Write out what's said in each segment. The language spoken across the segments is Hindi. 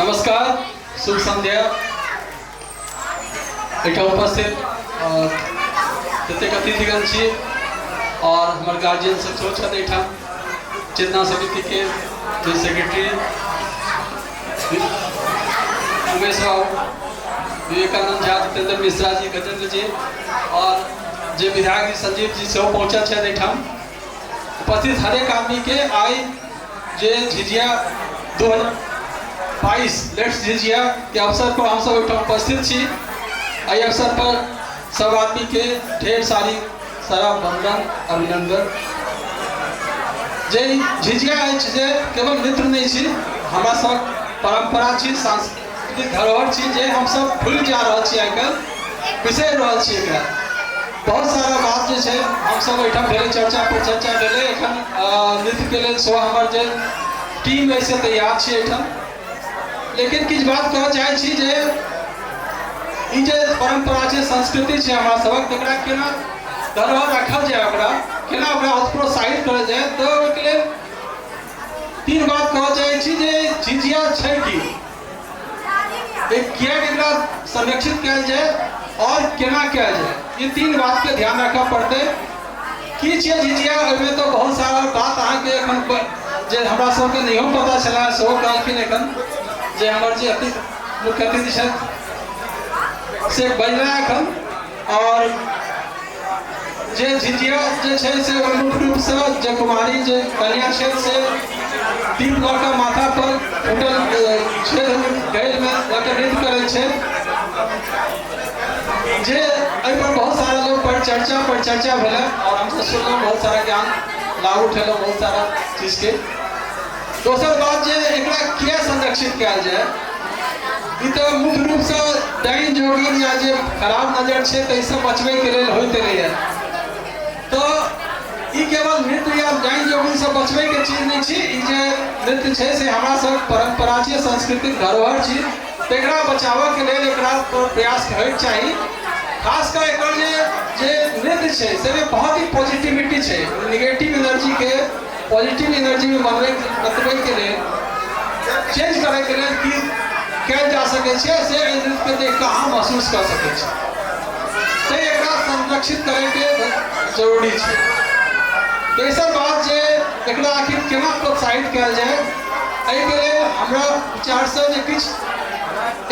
नमस्कार, शुभ संध्या। एठा उपस्थित प्रत्येक अतिथिगण छी और हमारे गार्जियन सब सोच एठा चेतना समिति के जो सेक्रेटरी उमेश राव, विवेकानंद झा, जितेंद्र मिश्रा जी, गजेंद्र जी और जो विधायक जी संजीव जी से पहुंचा एठा उपस्थित हर एक आदमी के आई जे झिझिया 2022 लेट्स झिझिया के अवसर पर हम सब उपस्थित छी। आई अवसर पर सब आदमी के ढेर सारा वंदन अभिनंदन। जे झिझिया जे केवल नृत्य नहीं छी, हमारा सब परंपरा छी, सांस्कृतिक धरोहर छी जे हम सब भूल जा रहा छी, आजकल बिसर रहा छी। एकरा बहुत सारा बात जो है हम सब एठा भेले चर्चा पर चर्चा भेले। एखन नृत्य के लिए सो हमार जे टीम ऐसे तैयार छी एठा, लेकिन किछ बात कह चाहे छी जे ई जे परंपरा छै, संस्कृति छै हमरा सबक, एकरा केना धरोहर रखल जाए, ओकरा केना ओकरा प्रोत्साहित करल जाए। तो ओके लिए तीन बात कह चाहे छी जे झिझिया छै कि एक किया एकरा संरक्षित कयल जाए और केना कयल जाए, ये तीन बात के ध्यान रखा पड़ते। की छै झिझिया, ओहिमे तो बहुत सारा बात अहाँके एखन जे हमरा सबके नहीं पता चला सेहो कहलखिन। एखन जे हमर जे मुख्य अतिथि छथि से बजला एखन, और जे झिझिया जे छै से मुख्य रूप से जे कुमारी जे कन्या क्षेत्र से दीप लऽ कऽ माथा पर फूटल छेद गैल में नृत्य करै छै, जे पर बहुत सारा लोग पर चर्चा भेला और हम सब सुनलहुँ, बहुत सारा ज्ञान लाभ उठेलहुँ बहुत सारा चीज के। दोसर बात जे एकरा किया संरक्षित कयल जाए, ई तो मुख्य रूप से डाइन जोगिन या जे खराब नजर छै ताहि से बचबे के लेल होइत रहैया। तो ई केवल नृत्य या डाइन जोगिन से बचबे के चीज नहीं छी। ई जे नृत्य छै से हमरा सब परंपरा छी, सांस्कृतिक धरोहर छी, तो एकरा बचावऽ के लेल एकरा प्रयास होइक चाही। खास कर एकर जे नृत्य छै से में बहुत ही पॉजिटिविटी छै, नेगेटिव एनर्जी के पॉजिटिव एनर्जी में बदले के लिए चेंज करे के लिए की कयल जा सके छै, से नृत्य के देख के अहाँ महसूस कर सके छी। तो एकरा संरक्षित करे के जरूरी छै। तेसर बात जे एकरा आखिर केना प्रोत्साहित कयल जाए, एहि के लिए हमरा विचार से जे किछ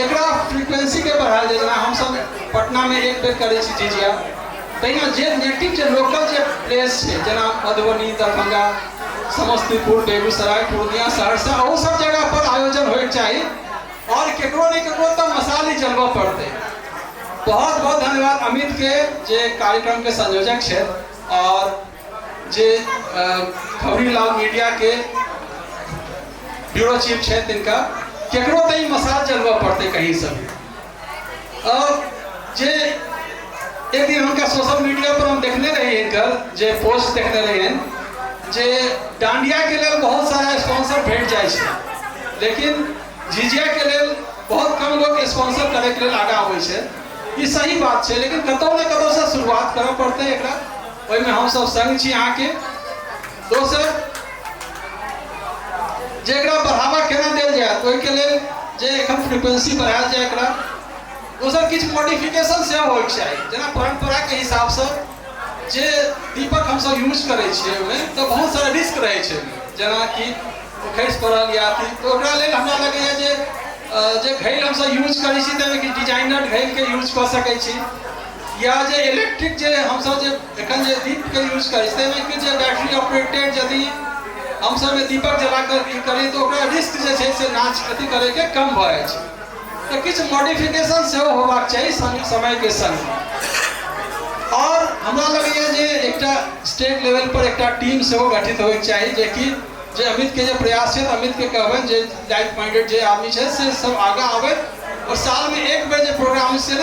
एकरा फ्रीक्वेंसी के बढ़ायल जाए। जेना हम सब पटना में एक बेर करै छी झिझिया, तहिना जे नेटिव जे लोकल जे प्लेस छै, जेना मधुबनी, दरभंगा, समस्तीपुर, बेगूसराय, पूर्णिया, सहरसा, वो सब जगह पर आयोजन होइक चाही और केकरो नहीं केकरो तो मसाल ही जलवा पड़ते। बहुत बहुत धन्यवाद अमित के जे कार्यक्रम के संयोजक छै और जे खबरीलाल मीडिया के ब्यूरो चीफ छै, तिनका केकरो तो मसाल जलवा पड़ते कहीं सब। और जे एक दिन उनका सोशल मीडिया पर हम देखने रहे इनकर जे पोस्ट देखने रहे हैं, जे डांडिया के लिए बहुत सारा स्पॉन्सर भेट जाए छै, लेकिन झिझिया के लिए बहुत कम लोग स्पॉन्सर करे के लिए आगा आबै छै। ये सही बात छै, लेकिन कतौ न कतौ से शुरुआत करऽ पड़ते एकरा, ओहि में हम सब संग छी अहाँ के। दोसर जे एकरा बढ़ावा केना देल जाए, ओहि के लिए जे एखन फ्रीक्वेंसी बढ़ायल जाए एकरा। दोसर किछ मॉडिफिकेशन से होइक चाही, जेना परंपरा के हिसाब से जे दीपक हम सब यूज करै छियै ओहिमे तो बहुत सारा रिस्क रहै छै, जेना कि खसि पड़ल या तो ओकरा लेल हमरा लगैया जे घैल हम सब यूज करै छी ताहिमे कि डिजाइनर घैल के यूज कऽ सकै छी, या जे इलेक्ट्रिक जे हम सब जे एखन जे दीप के यूज करै छी ताहिमे कि जे बैटरी ऑपरेटेड यदि हम सब में दीपक जला कर करी तो ओकरा रिस्क जे छै से नाच अथी करे के कम भऽ जाइ छै। तो किछ मॉडिफिकेशन से होबाक चाहिए समय के संग। और हमरा लगैया जे एकटा स्टेट लेवल पर एकटा टीम से गठित होइक चाही, जे कि जे अमित के जे प्रयास है, अमित के कहबन जे लाइक माइंडेड जे आदमी छै से सब आगा आवे और साल में एक बेर जे प्रोग्राम से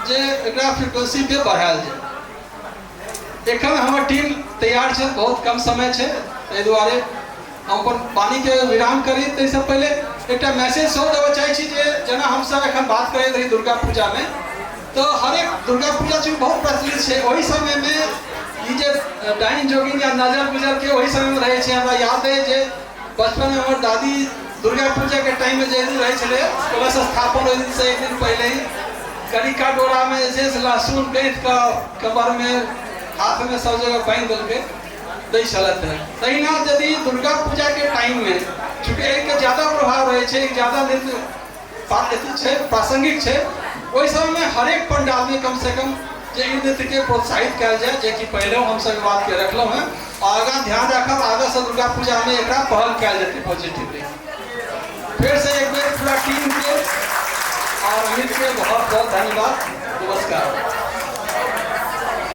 जे एकरा फ्रीक्वेंसी पे बढ़ायल जाए। एखन हमर टीम तैयार छै, बहुत कम समय छै, एहि दुआरे हम अपन वाणी के विराम करी। ताहिसँ पहले एकटा मैसेज सेहो देबऽ चाहै छी जे जेना हम सब एखन बात करैत रही दुर्गा पूजा में, तो हर एक दुर्गा पूजा जो बहुत प्रचलित है, वही समय में ये डाइन जोगिन या नजर गुजर के वही समय में रहे। हमरा याद है जे बचपन में हमारे दादी दुर्गा पूजा के टाइम में जे दिन रहे छले कलश स्थापन ओहि दिन से एक दिन पहले ही करिका डोरा में जैसे लहसुन बेच का कमर में हाथ में सब जगह बांध दल के दै छलत है। तहिना यदि दुर्गा पूजा के टाइम में चूँकि एक ज्यादा प्रभाव रहे छे, एक ज्यादा नृत्य प्रासंगिक छे, ओहि समय में हर एक पंडाल में कम से कम जे नृत्य के प्रोत्साहित किया जाए, जे कि पहले हम सब बात के रखलो हैं। आगा ध्यान रखब, आगा से दुर्गा पूजा में एक पहल किया जाती पॉजिटिवली। फिर से एक बार पूरा टीम के और अमित के बहुत बहुत धन्यवाद। नमस्कार।